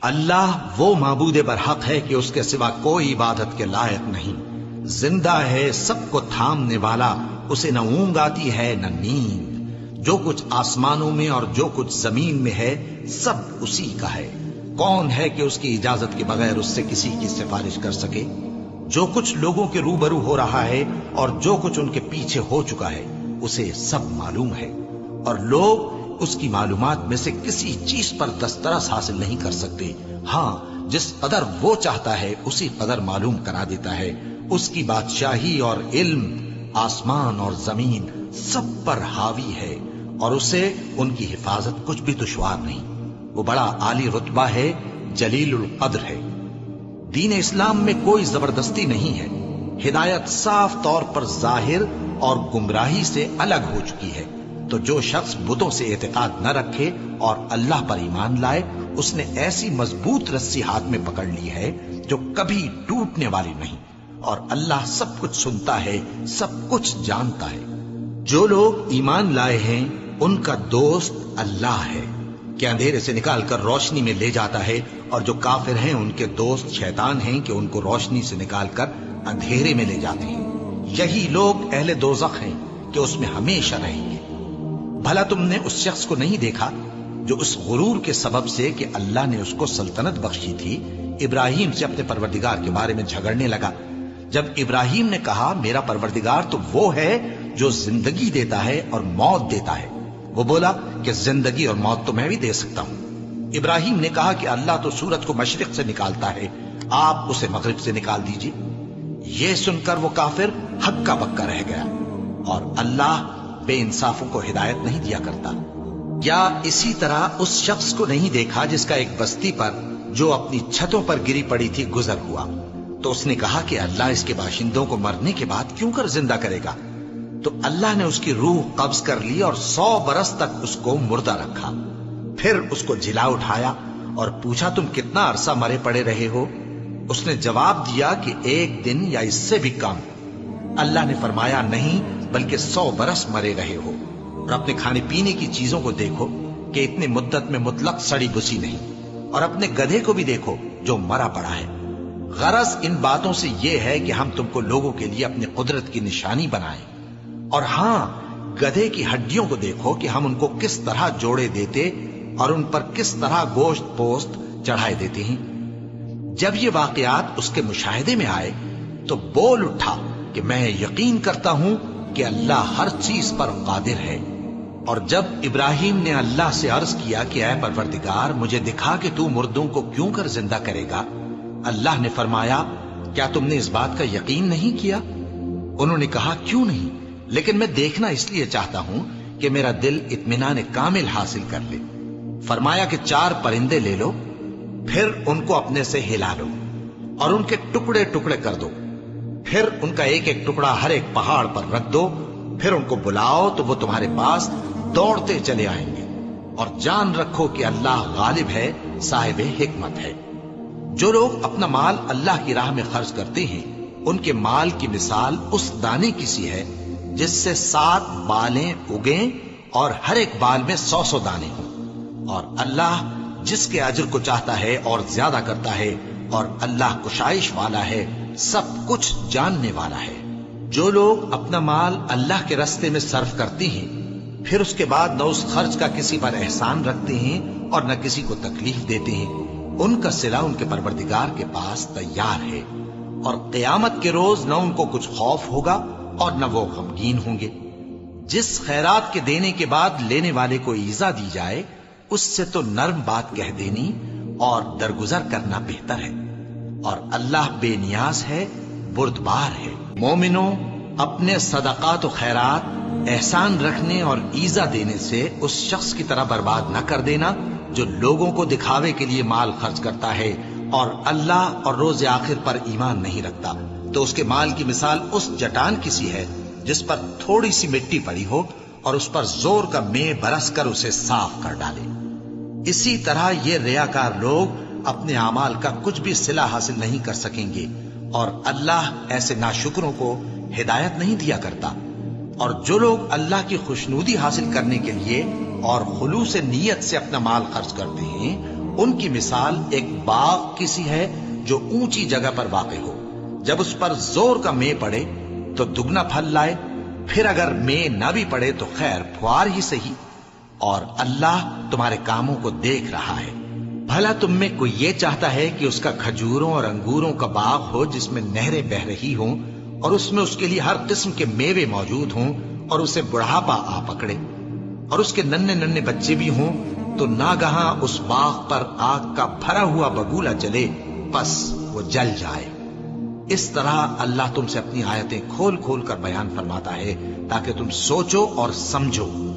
اللہ وہ معبود برحق ہے کہ اس کے سوا کوئی عبادت کے لائق نہیں، زندہ ہے، سب کو تھامنے والا، اسے نہ اونگ آتی ہے نہ نیند، جو کچھ آسمانوں میں اور جو کچھ زمین میں ہے سب اسی کا ہے۔ کون ہے کہ اس کی اجازت کے بغیر اس سے کسی کی سفارش کر سکے؟ جو کچھ لوگوں کے روبرو ہو رہا ہے اور جو کچھ ان کے پیچھے ہو چکا ہے اسے سب معلوم ہے، اور لوگ اس کی معلومات میں سے کسی چیز پر دسترس حاصل نہیں کر سکتے۔ ہاں، جس قدر وہ چاہتا ہے اسی قدر معلوم کرا دیتا ہے۔ اس کی بادشاہی اور علم آسمان اور زمین سب پر حاوی ہے، اور اسے ان کی حفاظت کچھ بھی دشوار نہیں۔ وہ بڑا عالی رتبہ ہے، جلیل القدر ہے۔ دین اسلام میں کوئی زبردستی نہیں ہے، ہدایت صاف طور پر ظاہر اور گمراہی سے الگ ہو چکی ہے۔ تو جو شخص بتوں سے اعتقاد نہ رکھے اور اللہ پر ایمان لائے، اس نے ایسی مضبوط رسی ہاتھ میں پکڑ لی ہے جو کبھی ٹوٹنے والی نہیں، اور اللہ سب کچھ سنتا ہے، سب کچھ جانتا ہے۔ جو لوگ ایمان لائے ہیں ان کا دوست اللہ ہے کہ اندھیرے سے نکال کر روشنی میں لے جاتا ہے، اور جو کافر ہیں ان کے دوست شیطان ہیں کہ ان کو روشنی سے نکال کر اندھیرے میں لے جاتے ہیں۔ یہی لوگ اہل دوزخ ہیں کہ اس میں ہمیشہ رہیں گے۔ بھلا تم نے اس شخص کو نہیں دیکھا جو اس غرور کے سبب سے کہ اللہ نے اس کو سلطنت بخشی تھی، ابراہیم سے اپنے پروردگار کے بارے میں جھگڑنے لگا؟ جب ابراہیم نے کہا میرا پروردگار تو وہ ہے جو زندگی دیتا ہے اور موت دیتا ہے، وہ بولا کہ زندگی اور موت تو میں بھی دے سکتا ہوں۔ ابراہیم نے کہا کہ اللہ تو سورج کو مشرق سے نکالتا ہے، آپ اسے مغرب سے نکال دیجئے۔ یہ سن کر وہ کافر ہکا بکا رہ گیا، اور اللہ بے انصافوں کو ہدایت نہیں دیا کرتا۔ کیا اسی طرح اس شخص کو نہیں دیکھا جس کا ایک بستی پر جو اپنی چھتوں پر گری پڑی تھی گزر ہوا؟ تو اس نے کہا کہ اللہ اس کے باشندوں کو مرنے کے بعد کیوں کر زندہ کرے گا؟ تو اللہ نے اس کی روح قبض کر لی اور 100 برس تک اس کو مردہ رکھا۔ پھر اس کو جلا اٹھایا اور پوچھا تم کتنا عرصہ مرے پڑے رہے ہو؟ اس نے جواب دیا کہ 1 دن یا اس سے بھی کم۔ اللہ نے فرمایا نہیں بلکہ 100 برس مرے رہے ہو، اور اپنے کھانے پینے کی چیزوں کو دیکھو کہ اتنی مدت میں مطلق سڑی بسی نہیں، اور اپنے گدھے کو بھی دیکھو جو مرا پڑا ہے۔ غرض ان باتوں سے یہ ہے کہ ہم تم کو لوگوں کے لیے اپنی قدرت کی نشانی بنائیں۔ اور ہاں، گدھے کی ہڈیوں کو دیکھو کہ ہم ان کو کس طرح جوڑے دیتے اور ان پر کس طرح گوشت پوست چڑھائے دیتے ہیں۔ جب یہ واقعات اس کے مشاہدے میں آئے تو بول اٹھا کہ میں یقین کرتا ہوں کہ اللہ ہر چیز پر قادر ہے۔ اور جب ابراہیم نے اللہ سے عرض کیا کہ اے پروردگار مجھے دکھا کہ تو مردوں کو کیوں کر زندہ کرے گا، اللہ نے فرمایا کیا تم نے اس بات کا یقین نہیں کیا؟ انہوں نے کہا کیوں نہیں، لیکن میں دیکھنا اس لیے چاہتا ہوں کہ میرا دل اطمینان کامل حاصل کر لے۔ فرمایا کہ 4 پرندے لے لو، پھر ان کو اپنے سے ہلا لو اور ان کے ٹکڑے ٹکڑے کر دو، پھر ان کا ایک ایک ٹکڑا ہر ایک پہاڑ پر رکھ دو، پھر ان کو بلاؤ تو وہ تمہارے پاس دوڑتے چلے آئیں گے، اور جان رکھو کہ اللہ غالب ہے، صاحب حکمت ہے۔ جو لوگ اپنا مال اللہ کی راہ میں خرچ کرتے ہیں ان کے مال کی مثال اس دانے کی سی ہے جس سے 7 بالیں اگیں اور ہر ایک بال میں 100 دانے ہوں، اور اللہ جس کے اجر کو چاہتا ہے اور زیادہ کرتا ہے، اور اللہ کشائش والا ہے، سب کچھ جاننے والا ہے۔ جو لوگ اپنا مال اللہ کے راستے میں صرف کرتے ہیں پھر اس کے بعد نہ اس خرچ کا کسی پر احسان رکھتے ہیں اور نہ کسی کو تکلیف دیتے ہیں، ان کا صلہ ان کے پروردگار کے پاس تیار ہے، اور قیامت کے روز نہ ان کو کچھ خوف ہوگا اور نہ وہ غمگین ہوں گے۔ جس خیرات کے دینے کے بعد لینے والے کو ایذا دی جائے اس سے تو نرم بات کہہ دینی اور درگزر کرنا بہتر ہے، اور اللہ بے نیاز ہے، بردبار ہے۔ مومنوں، اپنے صدقات و خیرات احسان رکھنے اور ایذا دینے سے اس شخص کی طرح برباد نہ کر دینا جو لوگوں کو دکھاوے کے لیے مال خرچ کرتا ہے اور اللہ اور روز آخر پر ایمان نہیں رکھتا، تو اس کے مال کی مثال اس چٹان کی سی ہے جس پر تھوڑی سی مٹی پڑی ہو اور اس پر زور کا مے برس کر اسے صاف کر ڈالے۔ اسی طرح یہ ریاکار لوگ اپنے اعمال کا کچھ بھی صلہ حاصل نہیں کر سکیں گے، اور اللہ ایسے ناشکروں کو ہدایت نہیں دیا کرتا۔ اور جو لوگ اللہ کی خوشنودی حاصل کرنے کے لیے اور خلوص نیت سے اپنا مال خرچ کرتے ہیں ان کی مثال ایک باغ کی سی ہے جو اونچی جگہ پر واقع ہو، جب اس پر زور کا مے پڑے تو دگنا پھل لائے، پھر اگر مے نہ بھی پڑے تو خیر پھوار ہی صحیح، اور اللہ تمہارے کاموں کو دیکھ رہا ہے۔ بھلا تم میں کوئی یہ چاہتا ہے کہ اس کا کھجوروں اور انگوروں کا باغ ہو جس میں نہریں بہ رہی ہوں اور اس میں اس کے لیے ہر قسم کے میوے موجود ہوں، اور اسے بڑھاپا آ پکڑے اور اس کے ننھے ننھے بچے بھی ہوں، تو ناگہاں اس باغ پر آگ کا بھرا ہوا بگولا چلے، پس وہ جل جائے۔ اس طرح اللہ تم سے اپنی آیتیں کھول کھول کر بیان فرماتا ہے تاکہ تم سوچو اور سمجھو۔